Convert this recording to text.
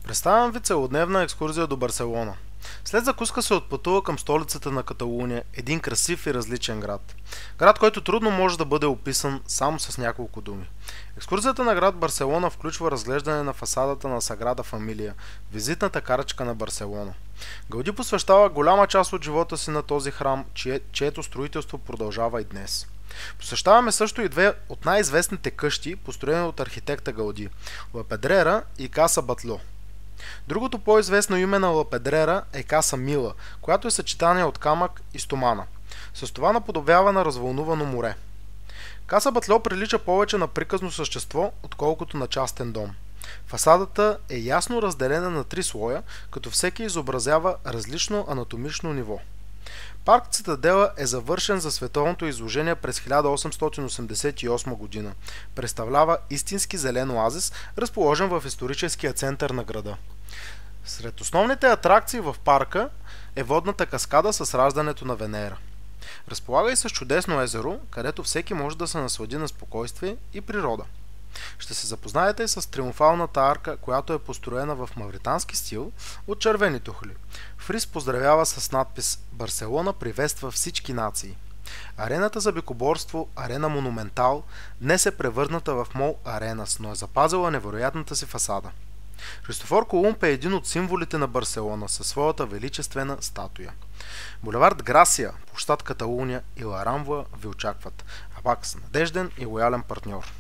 Представям ви целодневна екскурзия до Барселона. След закуска се отпътува към столицата на Каталуния, един красив и различен град. Град, който трудно може да бъде описан само с няколко думи. Екскурзията на град Барселона включва разглеждане на фасадата на Саграда Фамилия, визитната карачка на Барселона. Гауди посвещава голяма част от живота си на този храм, чието строителство продължава и днес. Посещаваме също и две от най-известните къщи, построени от архитекта Гауди – Ла Педрера и Каса Батльо. Другото по-известно име на Ла Педрера е Каса Мила, която е съчетание от камък и стомана. С това наподобява на развълнувано море. Каса Батльо прилича повече на приказно същество, отколкото на частен дом. Фасадата е ясно разделена на три слоя, като всеки изобразява различно анатомично ниво. Парк Цитадела е завършен за световното изложение през 1888 година. Представлява истински зелен оазис, разположен в историческия център на града. Сред основните атракции в парка е водната каскада с раждането на Венера. Разполага и с чудесно езеро, където всеки може да се наслади на спокойствие и природа. Ще се запознаете и с триумфалната арка, която е построена в мавритански стил от червени тухли. Фриз поздравява с надпис «Барселона приветства всички нации». Арената за бикоборство Арена Монументал днес е превърната в мол Аренас, но е запазила невероятната си фасада. Христофор Колумб е един от символите на Барселона със своята величествена статуя. Булевард Грасия, площад Каталуния и Ла Рамбла ви очакват, а пак с надежден и лоялен партньор.